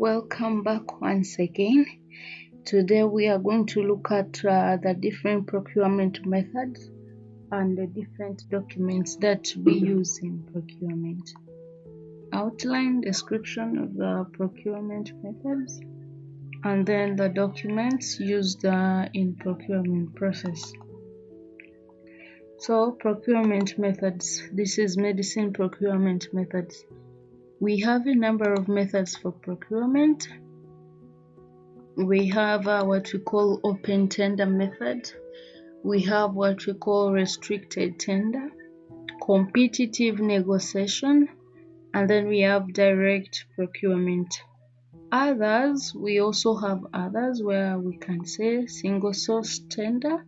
welcome back once again. Today we are going to look at the different procurement methods and the different documents that we use in procurement. Outline, description of the procurement methods, and then the documents used in procurement process. So procurement methods, this is medicine procurement methods. We have a number of methods for procurement. We have what we call open tender method. We have what we call restricted tender, competitive negotiation, and then we have direct procurement. Others, we also have others where we can say single source tender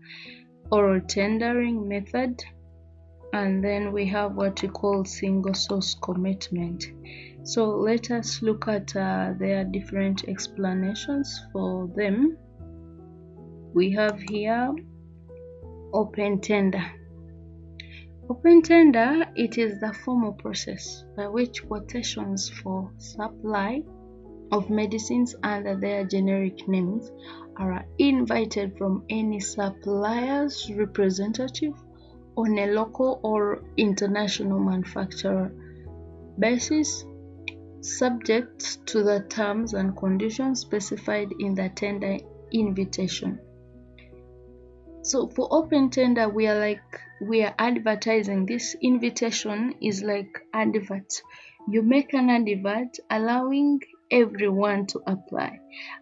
or tendering method, and then we have what we call single source commitment. So let us look at their different explanations for them. We have here open tender. Open tender, it is the formal process by which quotations for supply of medicines under their generic names are invited from any supplier's representative on a local or international manufacturer basis, subject to the terms and conditions specified in the tender invitation. So for open tender, we are advertising. This invitation is like advert. You make an advert allowing everyone to apply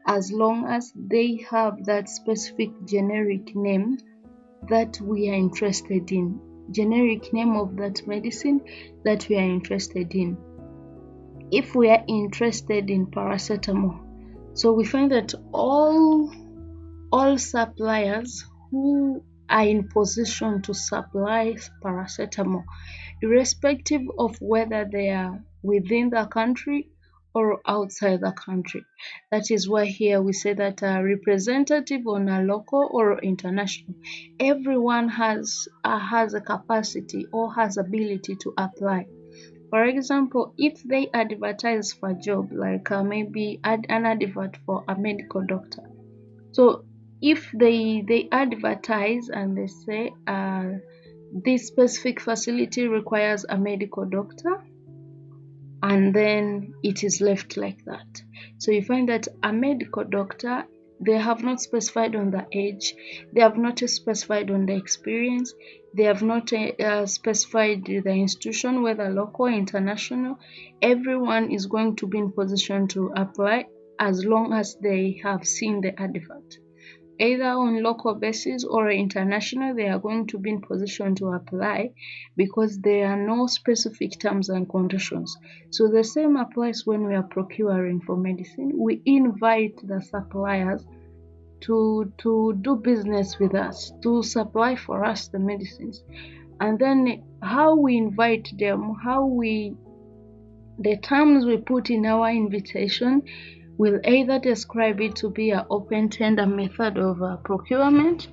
as long as they have that specific generic name that we are interested in, generic name of that medicine that we are interested in. If we are interested in paracetamol, so we find that all suppliers who are in position to supply paracetamol, irrespective of whether they are within the country or outside the country. That is why here we say that a representative on a local or international, everyone has a capacity or has ability to apply. For example, if they advertise for a job, like maybe an advert for a medical doctor. So if they advertise and they say this specific facility requires a medical doctor, and then it is left like that. So you find that a medical doctor, they have not specified on the age, they have not specified on the experience, they have not specified the institution, whether local or international. Everyone is going to be in position to apply as long as they have seen the advert. Either on local basis or international, they are going to be in position to apply because there are no specific terms and conditions. So the same applies when we are procuring for medicine. We invite the suppliers to do business with us, to supply for us the medicines. And then how we invite them, the terms we put in our invitation will either describe it to be an open tender method of procurement,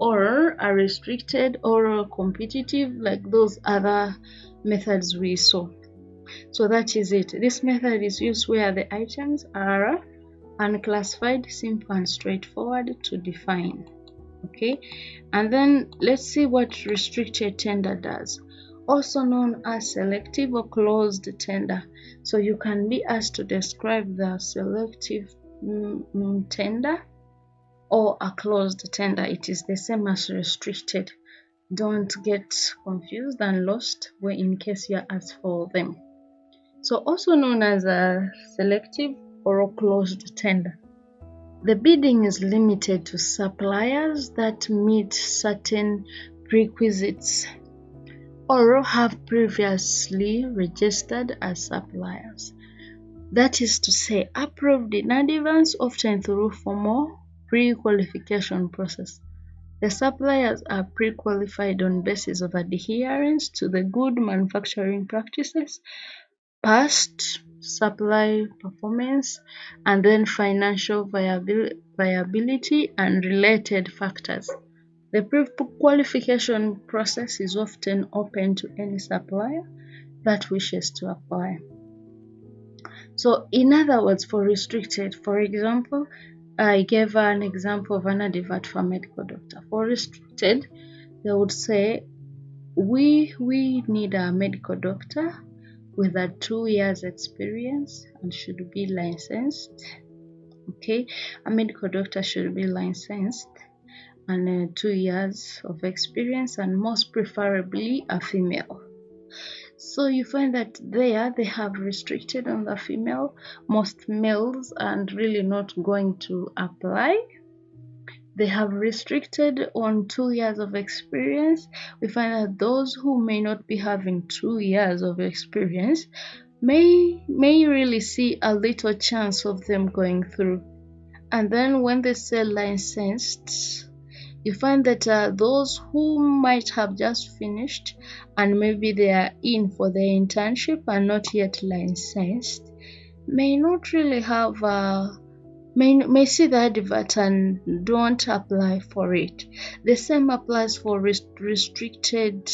or a restricted or a competitive, like those other methods we saw. So that is it. This method is used where the items are unclassified, simple and straightforward to define. Okay, and then let's see what restricted tender does, also known as selective or closed tender. So you can be asked to describe the selective tender or a closed tender. It is the same as restricted. Don't get confused and lost in case you are asked for them. So also known as a selective or a closed tender. The bidding is limited to suppliers that meet certain prerequisites or have previously registered as suppliers. That is to say, approved in advance, often through formal pre-qualification process. The suppliers are pre-qualified on basis of adherence to the good manufacturing practices, past supply performance, and then financial viability and related factors. The pre-qualification process is often open to any supplier that wishes to apply. So in other words, for restricted, for example, I gave an example of an advert for a medical doctor. For restricted, they would say, we need a medical doctor with a 2 years experience and should be licensed. Okay, a medical doctor should be licensed and 2 years of experience, and most preferably a female. So you find that there they have restricted on the female. Most males are really not going to apply. They have restricted on 2 years of experience. We find that those who may not be having 2 years of experience may really see a little chance of them going through. And then when they say licensed, you find that those who might have just finished and maybe they are in for their internship and not yet licensed may not really have may see the advert and don't apply for it. The same applies for restricted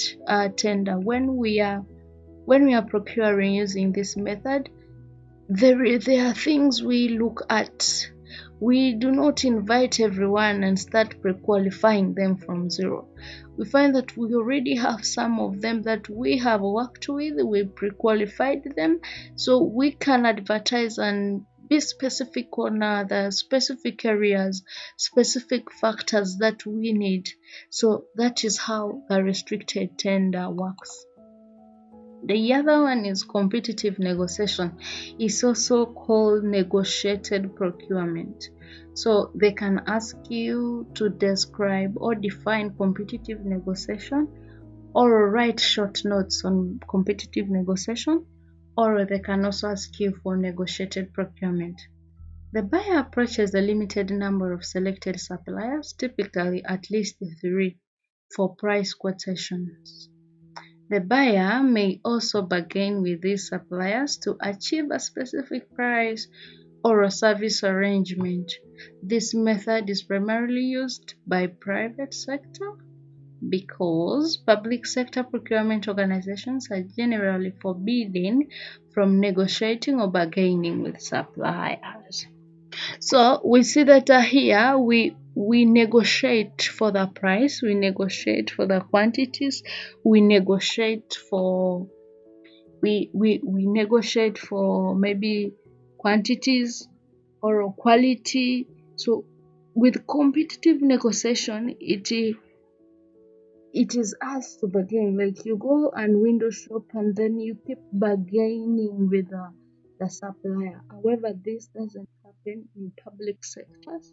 tender. When we are procuring using this method, there are things we look at. We do not invite everyone and start pre-qualifying them from zero. We find that we already have some of them that we have worked with, we pre-qualified them, so we can advertise and be specific on the specific areas, specific factors that we need. So that is how the restricted tender works. The other one is competitive negotiation. It's also called negotiated procurement. So they can ask you to describe or define competitive negotiation, or write short notes on competitive negotiation, or they can also ask you for negotiated procurement. The buyer approaches a limited number of selected suppliers, typically at least 3, for price quotations. The buyer may also bargain with these suppliers to achieve a specific price or a service arrangement. This method is primarily used by private sector because public sector procurement organizations are generally forbidden from negotiating or bargaining with suppliers. So we see that here we negotiate for the price, we negotiate for the quantities, we negotiate for negotiate for maybe quantities or quality. So with competitive negotiation, it is us to bargain. Like you go and window shop and then you keep bargaining with the supplier. However, this doesn't happen in public sectors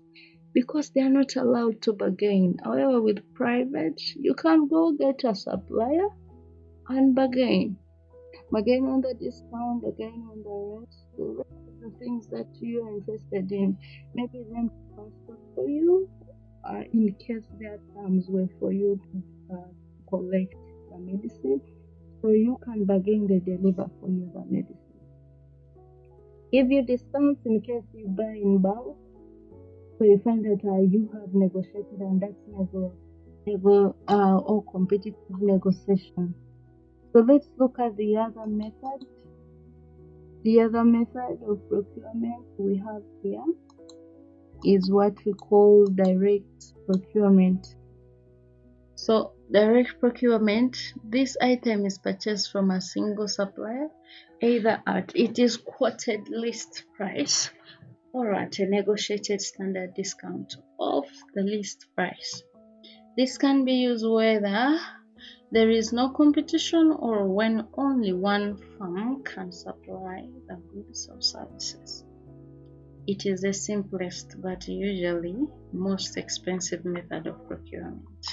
because they are not allowed to bargain. However, with private, you can go get a supplier and bargain. Bargain on the discount, bargain on the rest of the things that you are interested in. Maybe them to transport for you, in case their terms were for you to collect the medicine, so you can bargain, they deliver for you the medicine. Give you discounts in case you buy in bulk. So you find that you have negotiated, and that's or competitive negotiation. So let's look at the other method. The other method of procurement we have here is what we call direct procurement. So direct procurement, this item is purchased from a single supplier, either at its quoted list price or at a negotiated standard discount of the list price. This can be used whether there is no competition or when only one firm can supply the goods or services. It is the simplest but usually most expensive method of procurement.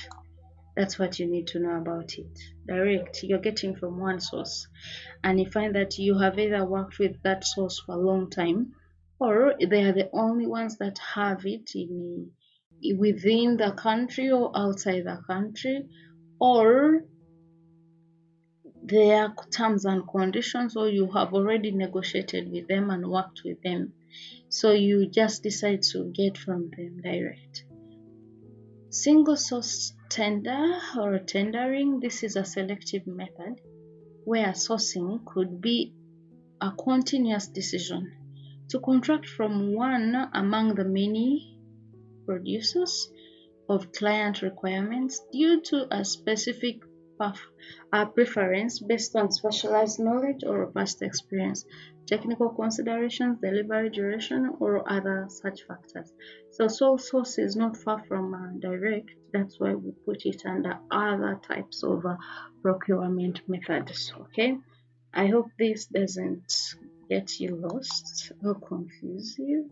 That's what you need to know about it. Direct, you're getting from one source, and you find that you have either worked with that source for a long time, or they are the only ones that have it within the country or outside the country, or their terms and conditions, or you have already negotiated with them and worked with them, so you just decide to get from them direct. Single source tender or tendering, this is a selective method where sourcing could be a continuous decision to contract from one among the many producers of client requirements due to a specific preference based on specialized knowledge or past experience, technical considerations, delivery duration, or other such factors. So sole source is not far from direct. That's why we put it under other types of procurement methods. Okay, I hope this doesn't get you lost or confuse you.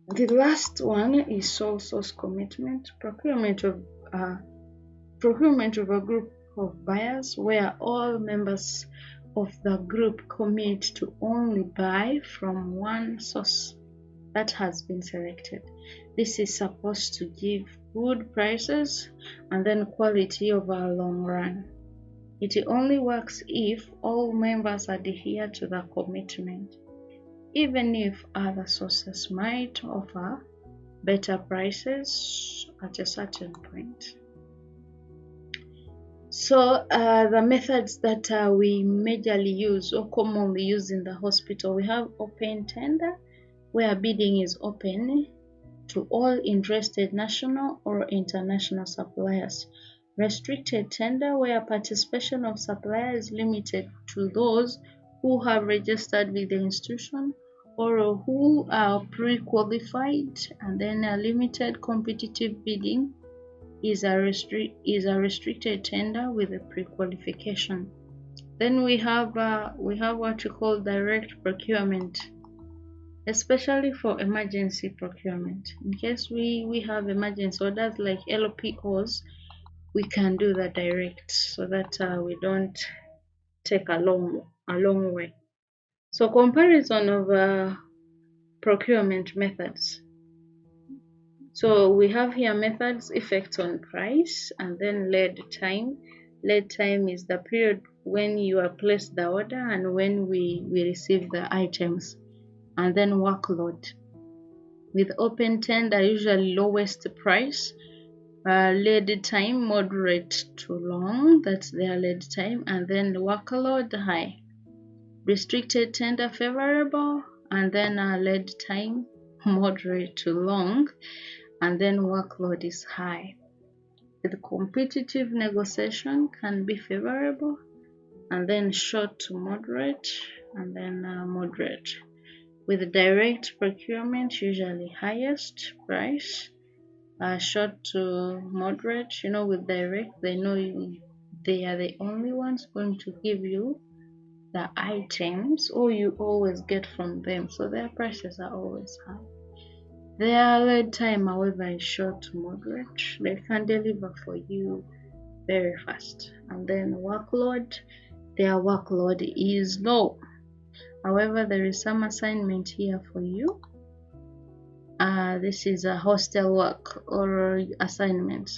The last one is sole source commitment, procurement of a group of buyers where all members of the group commit to only buy from one source that has been selected. This is supposed to give good prices and then quality over a long run. It only works if all members adhere to the commitment, even if other sources might offer better prices at a certain point. So the methods that we majorly use or commonly use in the hospital, we have open tender, where bidding is open to all interested national or international suppliers. Restricted tender, where participation of suppliers is limited to those who have registered with the institution or who are pre-qualified. And then a limited competitive bidding is a restricted tender with a pre-qualification. Then we have what we call direct procurement, especially for emergency procurement. In case we have emergency orders like LPOs, we can do the direct so that we don't take a long way. So comparison of procurement methods. So we have here methods, effects on price, and then lead time. Lead time is the period when you are placed the order and when we receive the items. And then workload. With open tender, usually lowest price. Lead time, moderate to long, that's their lead time. And then the workload, high. Restricted tender, favorable. And then lead time, moderate to long. And then workload is high. The competitive negotiation can be favorable, and then short to moderate, and then moderate. With direct procurement, usually highest price. Short to moderate, with direct, they know they are the only ones going to give you the items, or you always get from them, so their prices are always high. Their lead time, however, is short to moderate. They can deliver for you very fast. And then workload, their workload is low. However, there is some assignment here for you. This is a hostel work or assignment.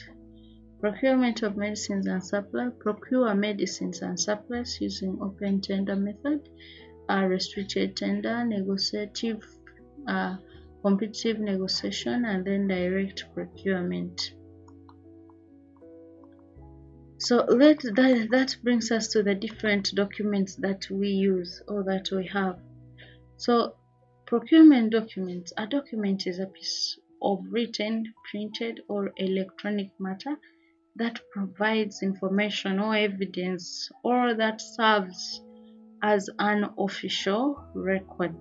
Procurement of medicines and supplies. Procure medicines and supplies using open tender method, restricted tender, negotiative, competitive negotiation, and then direct procurement. So that brings us to the different documents that we use or that we have. So procurement documents. A document is a piece of written, printed, or electronic matter that provides information or evidence or that serves as an official record